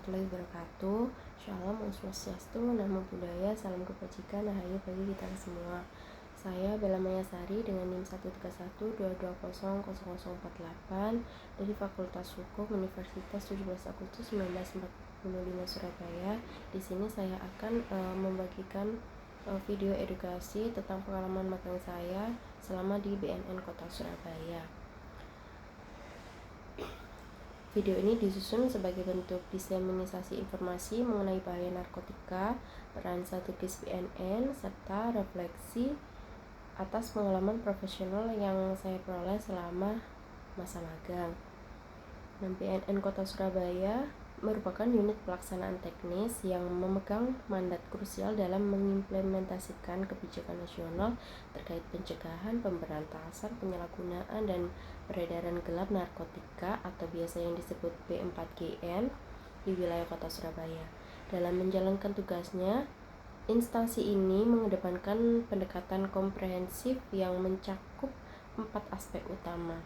warahmatullahi wabarakatuh. Shalom, Om Swastiastu, Namo Buddhaya, Salam Kebajikan, Rahayu bagi kita semua. Saya Bella Mayasari dengan NIM 13122200048 dari Fakultas Hukum Universitas 17 Agustus 1945 Surabaya. Di sini saya akan membagikan video edukasi tentang pengalaman magang saya selama di BNN Kota Surabaya. Video ini disusun sebagai bentuk diseminisasi informasi mengenai bahaya narkotika, peran strategis BNN, serta refleksi atas pengalaman profesional yang saya peroleh selama masa magang. BNN Kota Surabaya merupakan unit pelaksanaan teknis yang memegang mandat krusial dalam mengimplementasikan kebijakan nasional terkait pencegahan, pemberantasan, penyalahgunaan, dan peredaran gelap narkotika atau biasa yang disebut B4GN di wilayah Kota Surabaya. Dalam menjalankan tugasnya, instansi ini mengedepankan pendekatan komprehensif yang mencakup 4 aspek utama.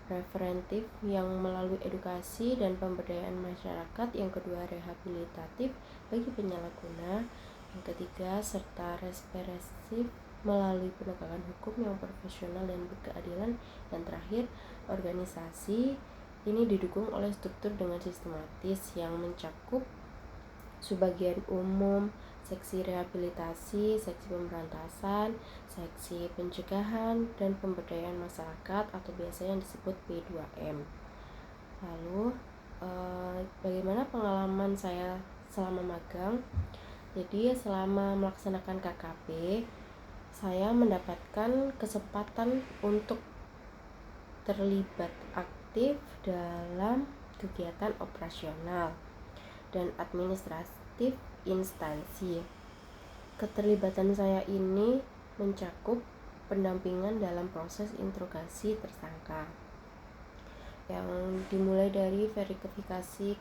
Preventif yang melalui edukasi dan pemberdayaan masyarakat, yang kedua rehabilitatif bagi penyalahguna, yang ketiga serta represif melalui penegakan hukum yang profesional dan berkeadilan, dan terakhir organisasi. Ini didukung oleh struktur dengan sistematis yang mencakup subbagian umum, seksi rehabilitasi, seksi pemberantasan, seksi pencegahan, dan pemberdayaan masyarakat atau biasanya disebut P2M. Lalu bagaimana pengalaman saya selama magang? Jadi selama melaksanakan KKP, saya mendapatkan kesempatan untuk terlibat aktif dalam kegiatan operasional dan administratif instansi. Keterlibatan saya ini mencakup pendampingan dalam proses interogasi tersangka, yang dimulai dari verifikasi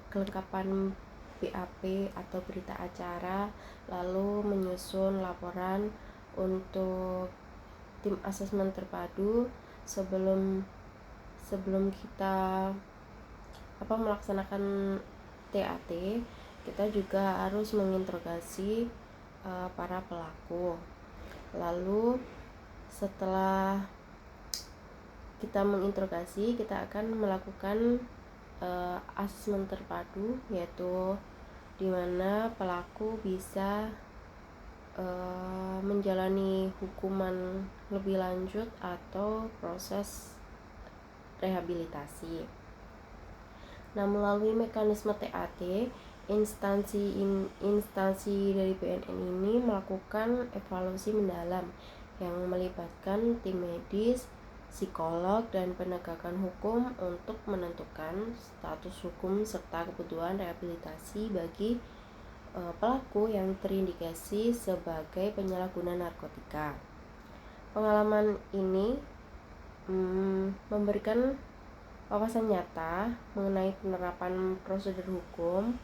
kelengkapan BAP atau berita acara, lalu menyusun laporan untuk tim asesmen terpadu. Sebelum kita melaksanakan TAT, kita juga harus menginterogasi para pelaku. Lalu setelah kita menginterogasi, kita akan melakukan asesmen terpadu, yaitu di mana pelaku bisa menjalani hukuman lebih lanjut atau proses rehabilitasi. Nah, melalui mekanisme TAT, instansi dari BNN ini melakukan evaluasi mendalam yang melibatkan tim medis, psikolog, dan penegakan hukum untuk menentukan status hukum serta kebutuhan rehabilitasi bagi pelaku yang terindikasi sebagai penyalahguna narkotika. Pengalaman ini memberikan wawasan nyata mengenai penerapan prosedur hukum,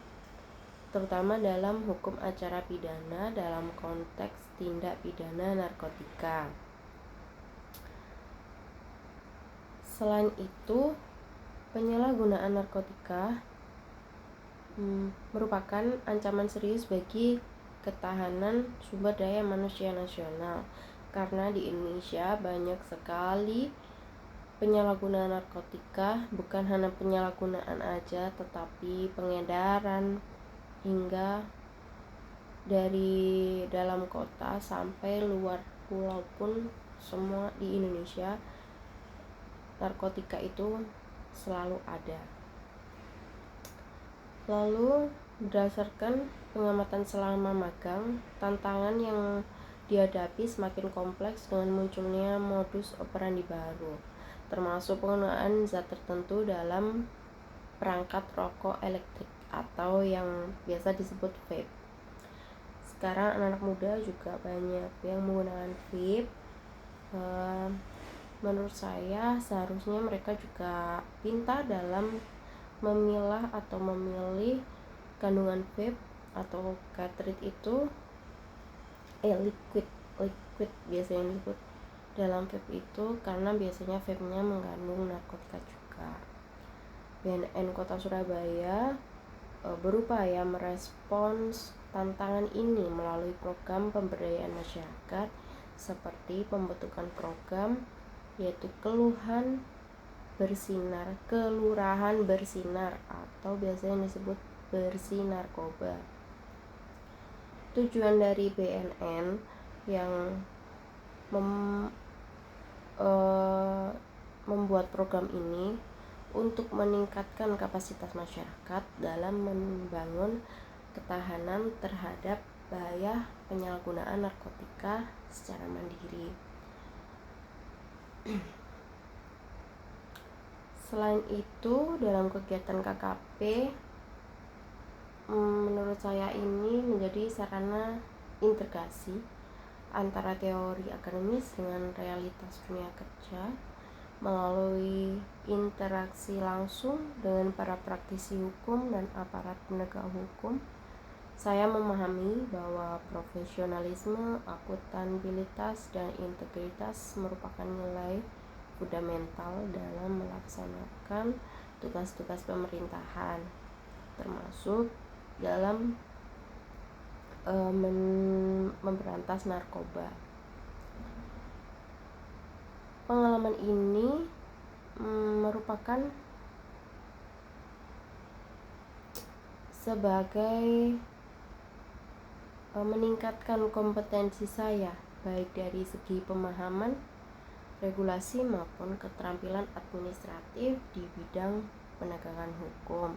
terutama dalam hukum acara pidana dalam konteks tindak pidana narkotika. Selain itu, penyalahgunaan narkotika merupakan ancaman serius bagi ketahanan sumber daya manusia nasional, karena di Indonesia banyak sekali penyalahgunaan narkotika. Bukan hanya penyalahgunaan aja, tetapi pengedaran hingga dari dalam kota sampai luar pulau pun, semua di Indonesia narkotika itu selalu ada. Lalu berdasarkan pengamatan selama magang, tantangan yang dihadapi semakin kompleks dengan munculnya modus operandi baru, termasuk penggunaan zat tertentu dalam perangkat rokok elektrik atau yang biasa disebut vape. Sekarang anak-anak muda juga banyak yang menggunakan vape. Menurut saya seharusnya mereka juga pintar dalam memilah atau memilih kandungan vape atau cartridge itu liquid biasanya disebut dalam vape itu, karena biasanya vape-nya mengandung narkotika juga. BNN Kota Surabaya berupaya merespons tantangan ini melalui program pemberdayaan masyarakat seperti pembentukan program yaitu kelurahan bersinar atau biasanya disebut bersih narkoba. Tujuan dari BNN yang membuat program ini untuk meningkatkan kapasitas masyarakat dalam membangun ketahanan terhadap bahaya penyalahgunaan narkotika secara mandiri. Selain itu, dalam kegiatan KKP, menurut saya ini menjadi sarana integrasi antara teori akademis dengan realitas dunia kerja melalui interaksi langsung dengan para praktisi hukum dan aparat penegak hukum. Saya memahami bahwa profesionalisme, akuntabilitas, dan integritas merupakan nilai fundamental dalam melaksanakan tugas-tugas pemerintahan, termasuk dalam memberantas narkoba. Pengalaman ini merupakan sebagai meningkatkan kompetensi saya baik dari segi pemahaman, regulasi maupun keterampilan administratif di bidang penegakan hukum.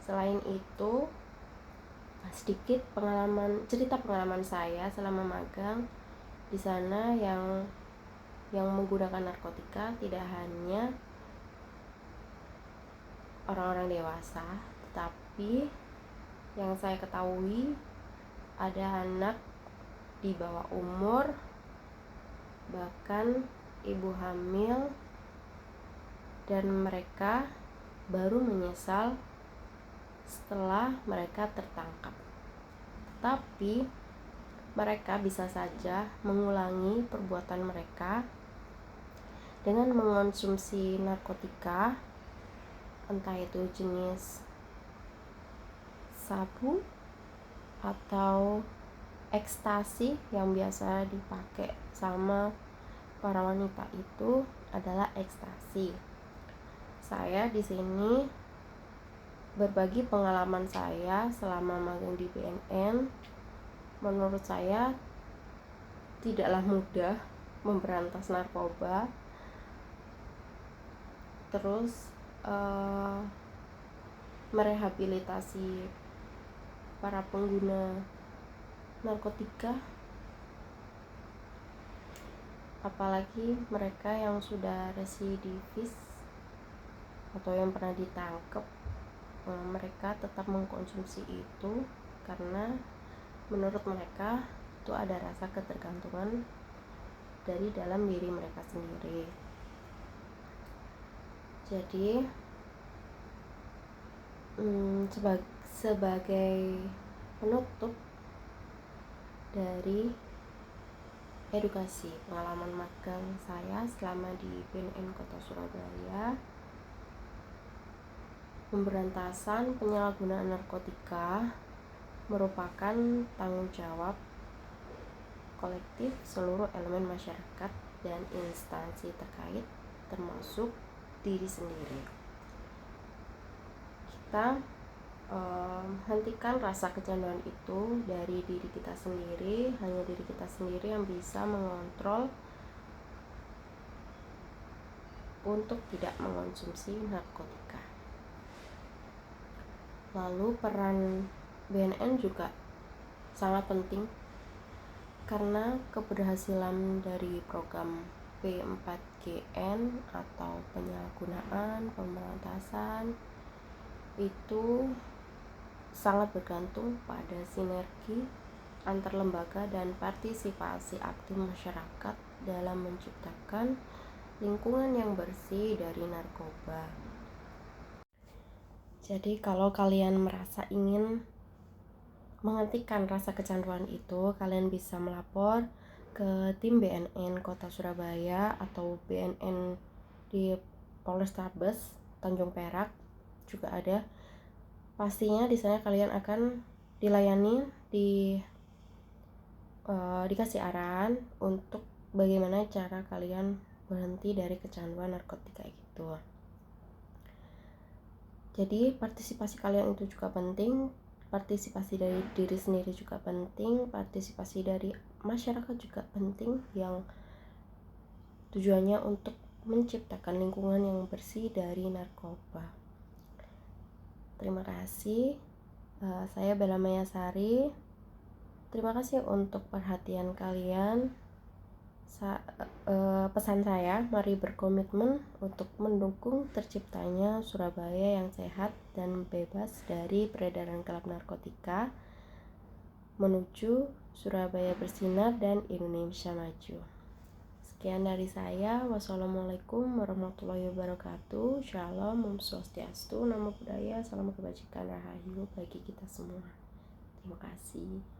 Selain itu, sedikit cerita pengalaman saya selama magang di sana yang menggunakan narkotika tidak hanya orang-orang dewasa, tetapi yang saya ketahui ada anak di bawah umur, bahkan ibu hamil, dan mereka baru menyesal setelah mereka tertangkap. Tapi mereka bisa saja mengulangi perbuatan mereka dengan mengonsumsi narkotika, entah itu jenis sabu atau ekstasi yang biasa dipakai sama para wanita itu adalah ekstasi. Saya di sini berbagi pengalaman saya selama magang di BNN. Menurut saya tidaklah mudah memberantas narkoba. Terus merehabilitasi para pengguna narkotika, apalagi mereka yang sudah residivis atau yang pernah ditangkap. Mereka tetap mengkonsumsi itu karena menurut mereka itu ada rasa ketergantungan dari dalam diri mereka sendiri. Jadi sebagai penutup dari edukasi pengalaman magang saya selama di BNN Kota Surabaya, pemberantasan penyalahgunaan narkotika merupakan tanggung jawab kolektif seluruh elemen masyarakat dan instansi terkait, termasuk diri sendiri. Kita hentikan rasa kecanduan itu dari diri kita sendiri. Hanya diri kita sendiri yang bisa mengontrol untuk tidak mengonsumsi narkotika. Lalu peran BNN juga sangat penting karena keberhasilan dari program P4GN atau penyalahgunaan pemberantasan itu sangat bergantung pada sinergi antar lembaga dan partisipasi aktif masyarakat dalam menciptakan lingkungan yang bersih dari narkoba. Jadi kalau kalian merasa ingin menghentikan rasa kecanduan itu, kalian bisa melapor ke tim BNN Kota Surabaya atau BNN di Polrestabes Tanjung Perak juga ada. pastinya di sana kalian akan dilayani, dikasih arahan untuk bagaimana cara kalian berhenti dari kecanduan narkotika itu. Jadi partisipasi kalian itu juga penting, partisipasi dari diri sendiri juga penting, partisipasi dari masyarakat juga penting, yang tujuannya untuk menciptakan lingkungan yang bersih dari narkoba. Terima kasih. Saya Bella Mayasari. Terima kasih untuk perhatian kalian. Pesan saya, mari berkomitmen untuk mendukung terciptanya Surabaya yang sehat dan bebas dari peredaran gelap narkotika, menuju Surabaya bersinar dan Indonesia maju. Sekian dari saya. Wassalamualaikum warahmatullahi wabarakatuh. Shalom, Om Swastiastu, Namo Buddhaya, salam kebajikan rahayu bagi kita semua. Terima kasih.